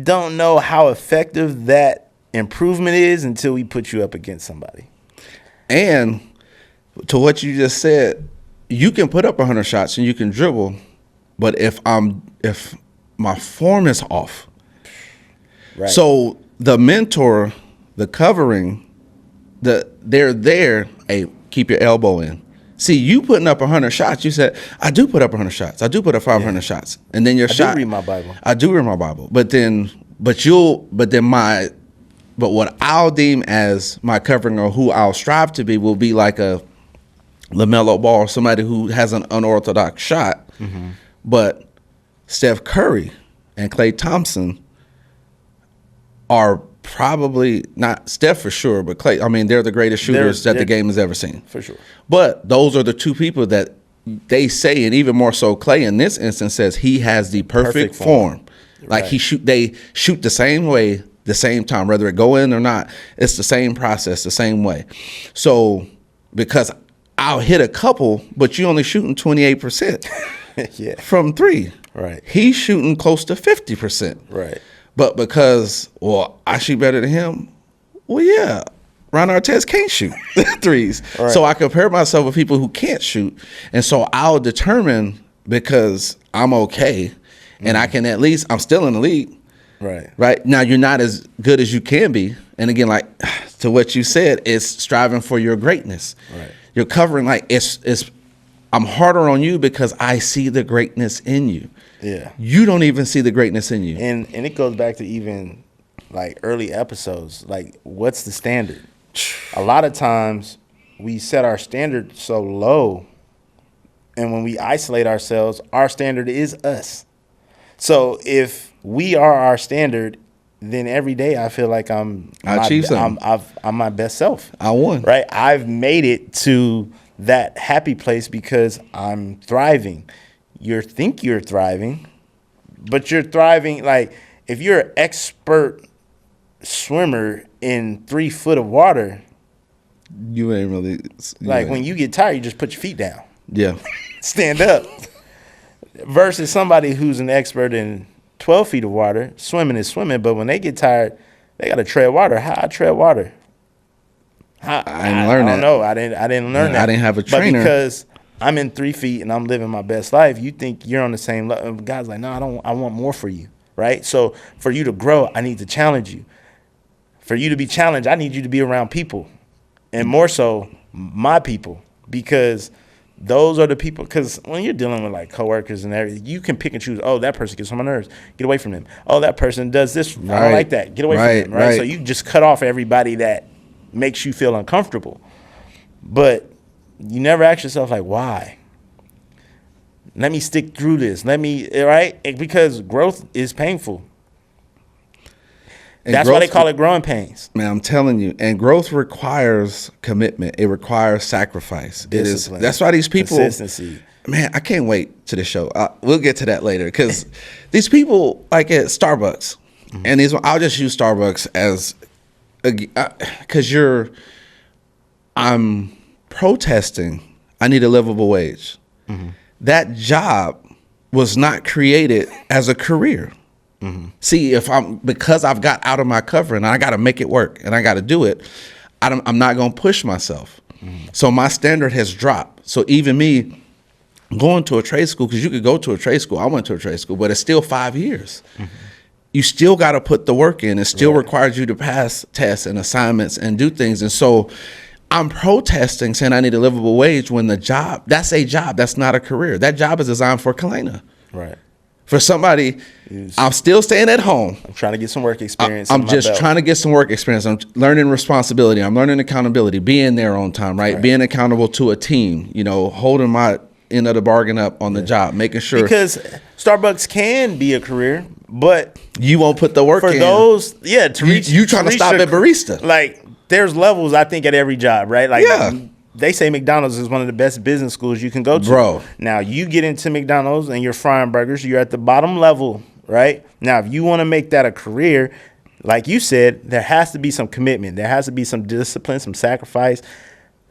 don't know how effective that improvement is until we put you up against somebody. And to what you just said, you can put up 100 shots and you can dribble, but if my form is off, right. So the mentor, the covering, they're there. Hey, keep your elbow in. See, you putting up 100 shots. You said, I do put up 100 shots. I do put up 500 shots. And then your shot. I do read my Bible. I do read my Bible. But what I'll deem as my covering or who I'll strive to be will be like a LaMelo Ball or somebody who has an unorthodox shot. Mm-hmm. But Steph Curry and Klay Thompson are probably not Steph for sure, but Klay. I mean, they're the greatest shooters that the game has ever seen. For sure. But those are the two people that they say, and even more so, Klay in this instance says he has the perfect form. Like right. They shoot the same way, the same time, whether it go in or not. It's the same process, the same way. So because I'll hit a couple, but you only shooting 28% yeah. from three. Right. He's shooting close to 50%. Right. But because, I shoot better than him, yeah, Ron Artest can't shoot threes. Right. So I compare myself with people who can't shoot. And so I'll determine, because I'm okay, and I can I'm still in the league. Right. Right. Now, you're not as good as you can be. And again, like to what you said, it's striving for your greatness. Right. You're covering, like, I'm harder on you because I see the greatness in you. Yeah. You don't even see the greatness in you. And it goes back to even like early episodes. Like, what's the standard? A lot of times we set our standard so low, and when we isolate ourselves, our standard is us. So if we are our standard, then every day I feel like I'm my best self. I won. Right? I've made it to that happy place because I'm thriving. You think you're thriving, but you're thriving. Like, if you're an expert swimmer in 3 foot of water, you ain't really when you get tired, you just put your feet down. Yeah. Stand up. Versus somebody who's an expert in 12 feet of water. Swimming is swimming, but when they get tired, they got to tread water. How I tread water? I didn't learn that. I don't know. I didn't learn that. I didn't have a trainer. But because I'm in 3 feet and I'm living my best life, you think you're on the same level. God's like, no, I want more for you, right? So for you to grow, I need to challenge you. For you to be challenged, I need you to be around people, and more so my people, because those are the people. Because when you're dealing with like coworkers and everything, you can pick and choose. Oh, that person gets on my nerves. Get away from them. Oh, that person does this. Right. I don't like that. Get away from them. Right. So you just cut off everybody that makes you feel uncomfortable. But you never ask yourself, like, why? Let me stick through this. Right? Because growth is painful. And that's why they call it growing pains. Man, I'm telling you. And growth requires commitment. It requires sacrifice. Discipline. That's why these people. Consistency. Man, I can't wait to the show. We'll get to that later. Because these people, like at Starbucks, and I'll just use Starbucks as, because I'm protesting, I need a livable wage. Mm-hmm. That job was not created as a career. Mm-hmm. See, because I've got out of my cover and I got to make it work and I got to do it, I'm not going to push myself. Mm-hmm. So my standard has dropped. So even me going to a trade school, because you could go to a trade school. I went to a trade school, but it's still 5 years. Mm-hmm. You still got to put the work in. It still requires you to pass tests and assignments and do things. And so I'm protesting, saying I need a livable wage when that's a job. That's not a career. That job is designed for Kalena. Right. For somebody, I'm still staying at home. I'm trying to get some work experience. I'm just trying to get some work experience. I'm learning responsibility. I'm learning accountability, being there on time, right? Being accountable to a team, holding my end of the bargain up on the job, making sure. Because Starbucks can be a career, but you won't put the work in. For those, to reach. You trying to stop at barista. Like, there's levels, I think, at every job, right? Like, they say McDonald's is one of the best business schools you can go to. Bro. Now, you get into McDonald's and you're frying burgers, you're at the bottom level, right? Now, if you want to make that a career, like you said, there has to be some commitment. There has to be some discipline, some sacrifice.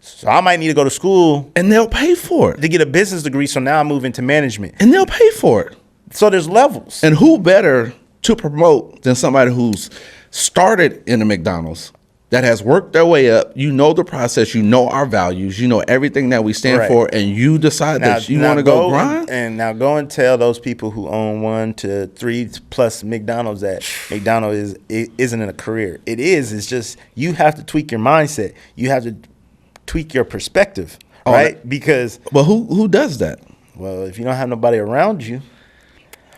So I might need to go to school. And they'll pay for it. To get a business degree, so now I move into management. And they'll pay for it. So there's levels. And who better to promote than somebody who's started in a McDonald's, that has worked their way up. You know the process. You know our values. You know everything that we stand for. And you decide that you want to go grind. And now go and tell those people who own 1 to 3 plus McDonald's that McDonald's isn't a career. It is. It's just you have to tweak your mindset. You have to tweak your perspective, right? Because who does that? Well, if you don't have nobody around you.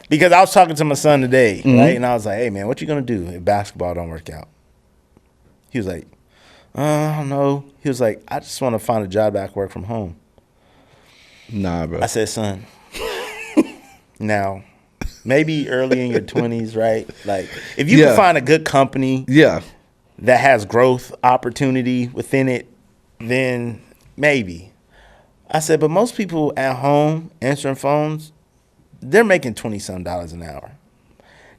Because I was talking to my son today, right? And I was like, hey, man, what you going to do if basketball don't work out? He was like, I don't know. He was like, I just want to find a job that I can work from home. Nah, bro. I said, son, now, maybe early in your 20s, right? Like, if you can find a good company that has growth opportunity within it, then maybe. I said, but most people at home answering phones, they're making $20-some an hour.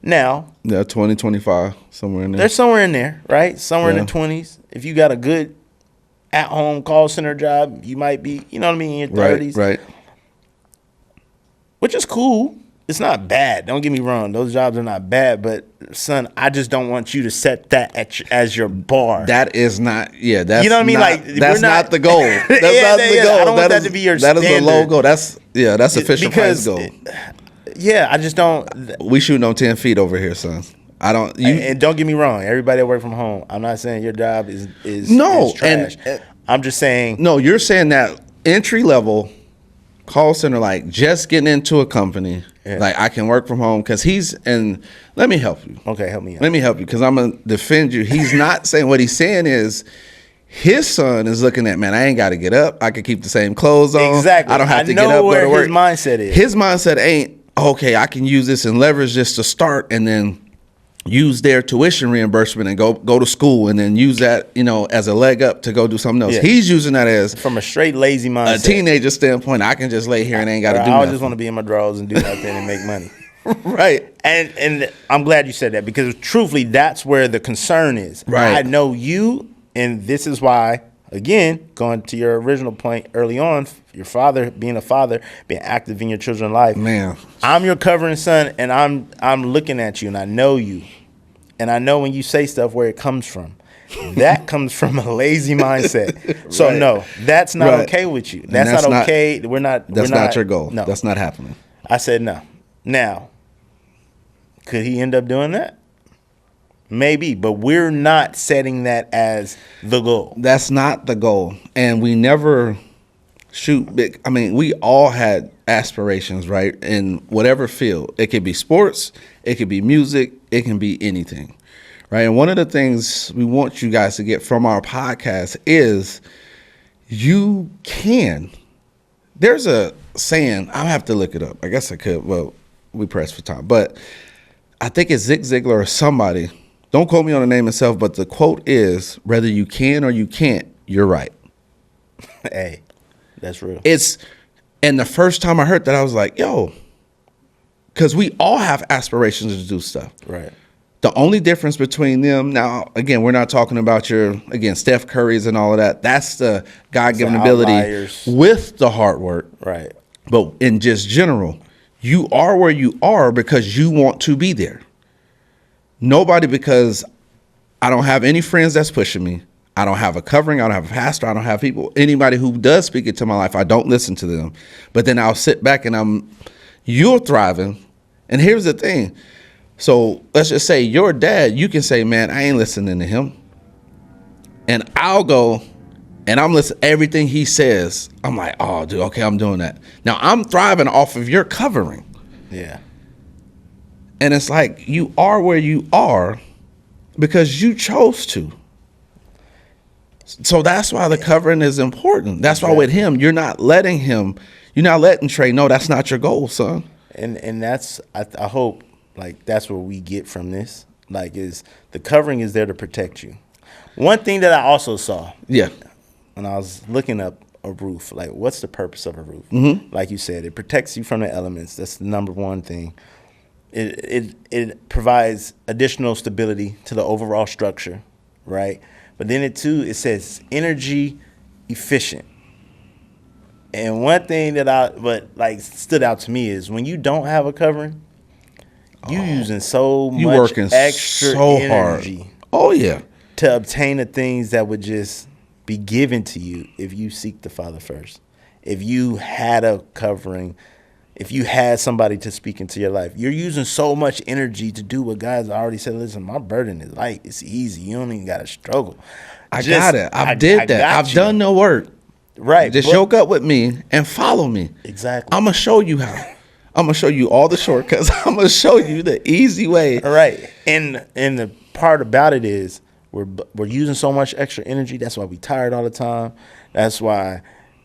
Now, 20, 25, somewhere in there. They're somewhere in there, right? Somewhere in the 20s. If you got a good at-home call center job, you might be, you know what I mean, in your 30s. Right. Which is cool. It's not bad. Don't get me wrong. Those jobs are not bad. But, son, I just don't want you to set that as your bar. That is not, that's you know what I mean? Not, like that's not the goal. That's not the goal. I don't want that to be your standard. That is the low goal. That's official price goal. Yeah, I just don't. We shooting on 10 feet over here, son. I don't. And don't get me wrong. Everybody that work from home. I'm not saying your job is trash. I'm just saying. No, you're saying that entry level call center, like just getting into a company, like I can work from home because let me help you. Okay, help me out. Let me help you because I'm gonna defend you. He's not saying what he's saying is. His son is looking at, man, I ain't got to get up. I can keep the same clothes on. Exactly. I don't have to get up, go to work. His mindset is. His mindset ain't, okay, I can use this and leverage this to start and then use their tuition reimbursement and go to school and then use that, as a leg up to go do something else. Yeah. He's using that as from a straight lazy mindset. A teenager standpoint, I can just lay here and ain't got to do nothing. I just want to be in my drawers and do nothing and make money. Right. And I'm glad you said that because truthfully, that's where the concern is. Right. I know you, and this is why, again, going to your original point early on, your father, being active in your children's life. Man, I'm your covering son, and I'm looking at you, and I know you. And I know when you say stuff where it comes from. That comes from a lazy mindset. So, no, that's not okay with you. That's not okay. That's not your goal. No. That's not happening. I said no. Now, could he end up doing that? Maybe, but we're not setting that as the goal. That's not the goal. And we never shoot big. I mean, we all had aspirations, right? In whatever field. It could be sports, it could be music, it can be anything, right? And one of the things we want you guys to get from our podcast is you can. There's a saying, I'll have to look it up. I guess I could. Well, we pressed for time. But I think it's Zig Ziglar or somebody. Don't quote me on the name itself, but the quote is, whether you can or you can't, you're right. Hey, that's real. And the first time I heard that, I was like, yo, because we all have aspirations to do stuff. Right. The only difference between them, now, again, we're not talking about Steph Curry's and all of that. That's the God-given ability with the hard work. Right. But in just general, you are where you are because you want to be there. Nobody, because I don't have any friends that's pushing me. I don't have a covering. I don't have a pastor. I don't have people. Anybody who does speak into my life, I don't listen to them. But then I'll sit back and you're thriving. And here's the thing. So let's just say your dad, you can say, man, I ain't listening to him. And I'll go and I'm listening to everything he says. I'm like, oh, dude, okay, I'm doing that. Now I'm thriving off of your covering. Yeah. And it's like you are where you are because you chose to. So that's why the covering is important. That's why with him, you're not letting Trey know that's not your goal, son. And that's, I hope, like, that's what we get from this. Like, is the covering is there to protect you. One thing that I also saw. Yeah. When I was looking up a roof, like, what's the purpose of a roof? Mm-hmm. Like you said, it protects you from the elements. That's the number one thing. It provides additional stability to the overall structure, right? But then it says energy efficient. And one thing that stood out to me is when you don't have a covering, you using so much working extra so energy. Hard. Oh yeah. To obtain the things that would just be given to you if you seek the Father first. If you had a covering, if you had somebody to speak into your life, you're using so much energy to do what God's already said. Listen, my burden is light. It's easy. You don't even got to struggle. I got it. I did that. I've done the work. Right. Just yoke up with me and follow me. Exactly. I'm going to show you how. I'm going to show you all the shortcuts. I'm going to show you the easy way. All right. And the part about it is we're using so much extra energy. That's why we tired all the time. That's why,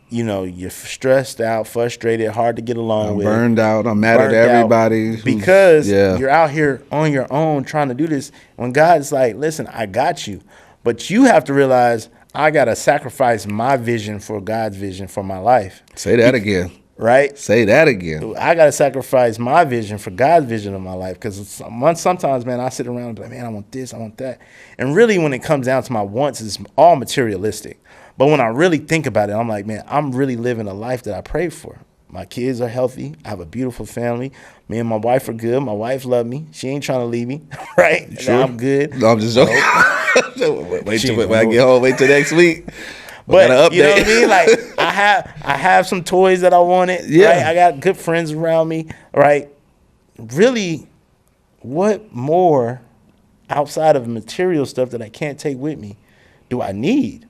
you're stressed out, frustrated, hard to get along with. Burned out. I'm mad at everybody. Because you're out here on your own trying to do this. When God's like, listen, I got you. But you have to realize I got to sacrifice my vision for God's vision for my life. Say that again. Right? Say that again. I got to sacrifice my vision for God's vision of my life. Because sometimes, man, I sit around and be like, man, I want this, I want that. And really, when it comes down to my wants, it's all materialistic. But when I really think about it, I'm like, man, I'm really living a life that I prayed for. My kids are healthy. I have a beautiful family. Me and my wife are good. My wife loves me. She ain't trying to leave me. Right? Sure. I'm good. No, I'm just joking. Wait till when I get home. Wait till next week. But you know what I mean? Like I have some toys that I wanted. Yeah. Right? I got good friends around me. Right? Really, what more outside of material stuff that I can't take with me do I need?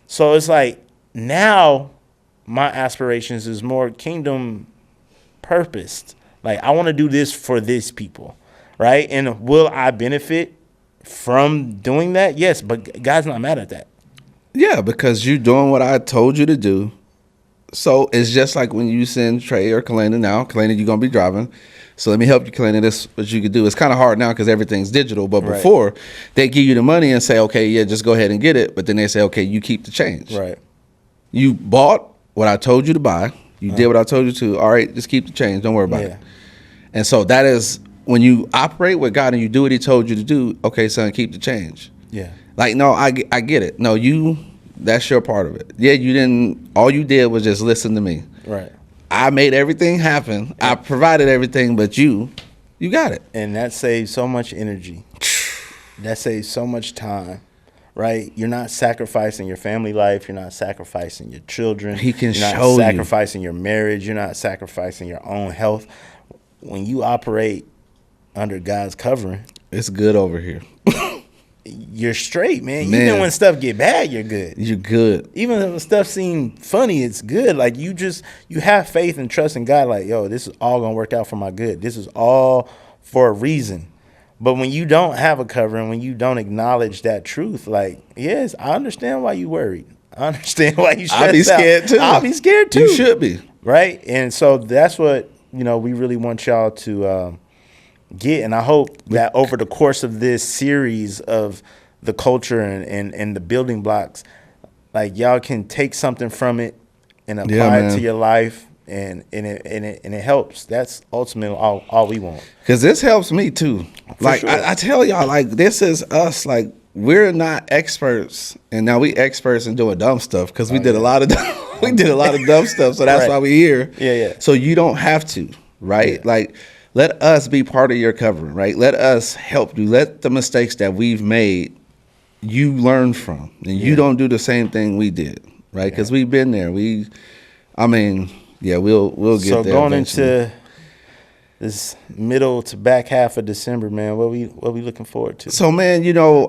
So it's like now my aspirations is more kingdom purposed. Like I want to do this for this people. Right? And will I benefit from doing that? Yes, but God's not mad at that. Yeah, because you're doing what I told you to do. So it's just like when you send Trey or Kalena now. Kalena, you're going to be driving. So let me help you, Kalena. This is what you could do. It's kind of hard now because everything's digital. But before, they give you the money and say, okay, yeah, just go ahead and get it. But then they say, okay, you keep the change. Right. You bought what I told you to buy. You did what I told you to. All right, just keep the change. Don't worry about it. And so that is when you operate with God and you do what he told you to do, okay, son, keep the change. Yeah. Like, no, I get it. No, that's your part of it. Yeah, all you did was just listen to me. Right. I made everything happen. Yeah. I provided everything, but you got it. And that saves so much energy. That saves so much time, right? You're not sacrificing your family life. You're not sacrificing your children. He can You're not sacrificing your marriage. You're not sacrificing your own health. When you operate under God's covering, it's good over here. You're straight, man. Even when stuff get bad, you're good. You're good. Even when stuff seems funny, it's good. Like you have faith and trust in God. Like, yo, this is all gonna work out for my good. This is all for a reason. But when you don't have a covering, when you don't acknowledge that truth, like, yes, I understand why you worried. I understand why you stressed out. I'll be scared too. I'll be scared too. You should be. Right? And so that's what, we really want y'all to get. And I hope that over the course of this series of the culture and the building blocks, like y'all can take something from it and apply it to your life, and it helps. That's ultimately all we want. Because this helps me too. Like sure. I tell y'all, like this is us. Like we're not experts, and now we experts in doing dumb stuff because we did a lot of dumb stuff. So that's why we here. Yeah. So you don't have to, right? Yeah. Like. Let us be part of your covering, right? Let us help you. Let the mistakes that we've made, you learn from. And you don't do the same thing we did, right? Because we've been there. We'll get there. So going into this middle to back half of December, man, what we looking forward to? So, man,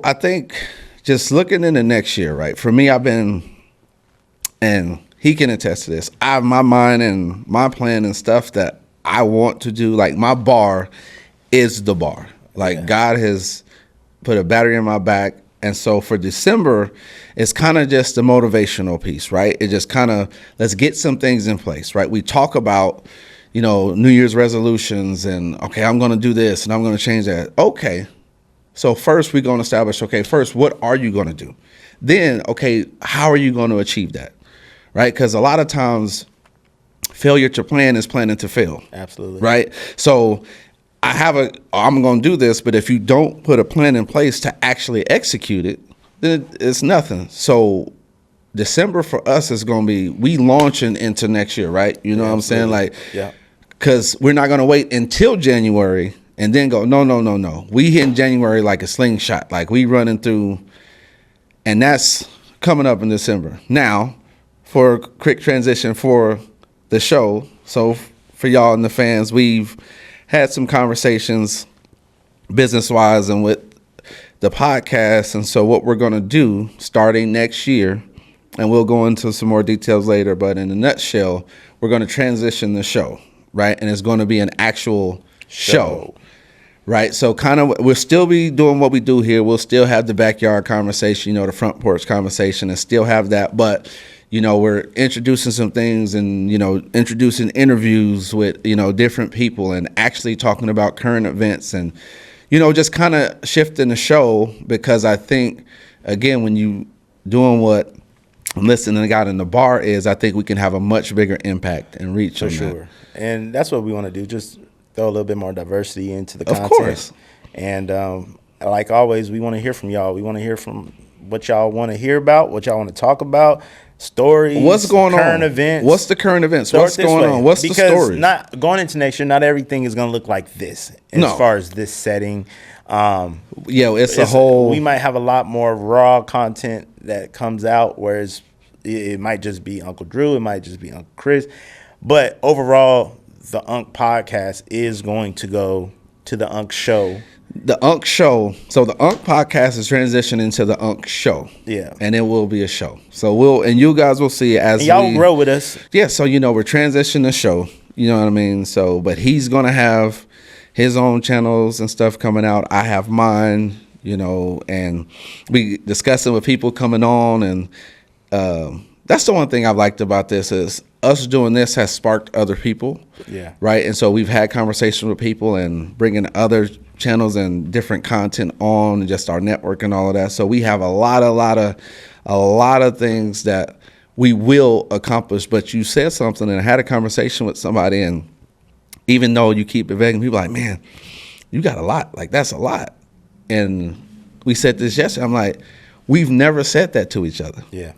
I think just looking into next year, right? For me, I've been, and he can attest to this, I have my mind and my plan and stuff that I want to do. Like my bar is the bar. Like God has put a battery in my back. And so for December, it's kind of just a motivational piece, right? It just kind of, let's get some things in place, right? We talk about, New Year's resolutions and, okay, I'm going to do this and I'm going to change that. Okay. So first we're going to establish, okay, first, what are you going to do? Then, okay, how are you going to achieve that? Right? Because a lot of times, failure to plan is planning to fail. Absolutely. Right? So I'm going to do this, but if you don't put a plan in place to actually execute it, then it's nothing. So December for us is going to be, we launching into next year, right? You know what I'm saying? Like, yeah, because we're not going to wait until January and then go, no. We hit in January like a slingshot. Like, we running through, and that's coming up in December. Now, for a quick transition for the show. So for y'all and the fans, we've had some conversations business-wise and with the podcast. And so what we're going to do starting next year, and we'll go into some more details later, but in a nutshell, we're going to transition the show, right? And it's going to be an actual show. Right, so kind of we'll still be doing what we do here. We'll still have the backyard conversation, the front porch conversation, and still have that. But we're introducing some things, and introducing interviews with different people, and actually talking about current events, and just kind of shifting the show, because I think again, when you doing what I'm listening to God in the bar is, I think we can have a much bigger impact and reach. For sure, and that's what we want to do. Just throw a little bit more diversity into the content. Of course. And like always, we want to hear from y'all. We want to hear from what y'all want to hear about, what y'all want to talk about, stories, what's going on, current events. What's the current events? What's going on? What's the story? Not going into next year, not everything is going to look like this as far as this setting. It's a whole. We might have a lot more raw content that comes out, whereas it might just be Uncle Drew, it might just be Uncle Chris, but overall, the Unc podcast is going to go to the Unc show. The Unc show. So the Unc podcast is transitioning into the Unc show. Yeah. And it will be a show. So and you guys will see it as y'all grow with us. Yeah. So, we're transitioning the show. You know what I mean? So, but he's going to have his own channels and stuff coming out. I have mine, and we discussing with people coming on. And that's the one thing I've liked about this is us doing this has sparked other people. Yeah. Right. And so we've had conversations with people and bringing other channels and different content on, and just our network and all of that. So we have a lot of things that we will accomplish. But you said something, and I had a conversation with somebody, and even though you keep evading, people are like, man, you got a lot. Like, that's a lot. And we said this yesterday. I'm like, we've never said that to each other. Yeah.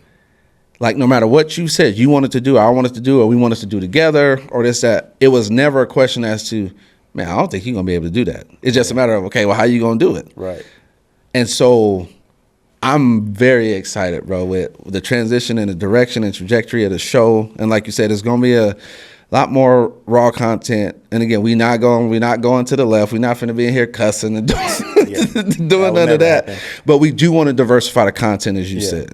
Like, no matter what you said, you wanted to do, I wanted to do, or we wanted to do together, or this, that. It was never a question as to, man, I don't think you're going to be able to do that. It's just a matter of, okay, well, how you going to do it? Right. And so I'm very excited, bro, with the transition and the direction and trajectory of the show. And like you said, it's going to be a lot more raw content. And again, we're not going to the left. We're not going to be in here cussing and doing none of that. Happen. But we do want to diversify the content, as you said.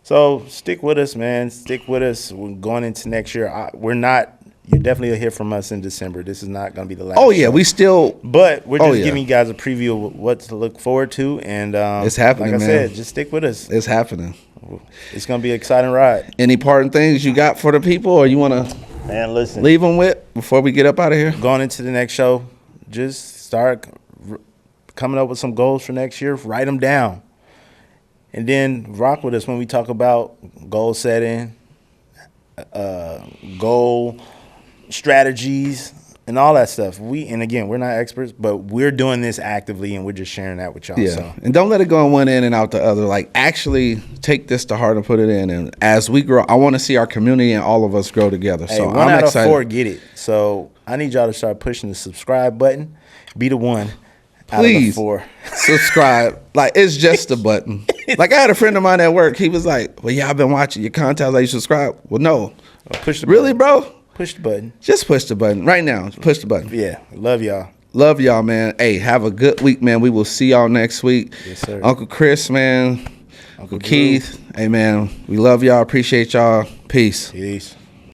So stick with us, man. Stick with us. We're going into next year. You definitely will hear from us in December. This is not going to be the last. Oh yeah, show. But we're just giving you guys a preview of what to look forward to, and it's happening. Like I said, just stick with us. It's happening. It's going to be an exciting ride. Any parting things you got for the people, or you want to leave them with before we get up out of here? Going into the next show, just start coming up with some goals for next year. Write them down. And then rock with us when we talk about goal setting, goal strategies, and all that stuff. And again, we're not experts, but we're doing this actively, and we're just sharing that with y'all. Yeah, so. And don't let it go in one end and out the other. Like, actually take this to heart and put it in. And as we grow, I want to see our community and all of us grow together. Hey, so one I'm out excited. of 4 get it. So I need y'all to start pushing the subscribe button. Be the one. Please subscribe. Like, it's just a button. Like, I had a friend of mine at work. He was like, well, yeah, I've been watching your content. I was like, you subscribe? Well, no. Push the really, button. Bro? Push the button. Just push the button. Right now. Push the button. Yeah. Love y'all. Love y'all, man. Hey, have a good week, man. We will see y'all next week. Yes, sir. Uncle Chris, man. Uncle Keith. Hey, man. We love y'all. Appreciate y'all. Peace. Peace.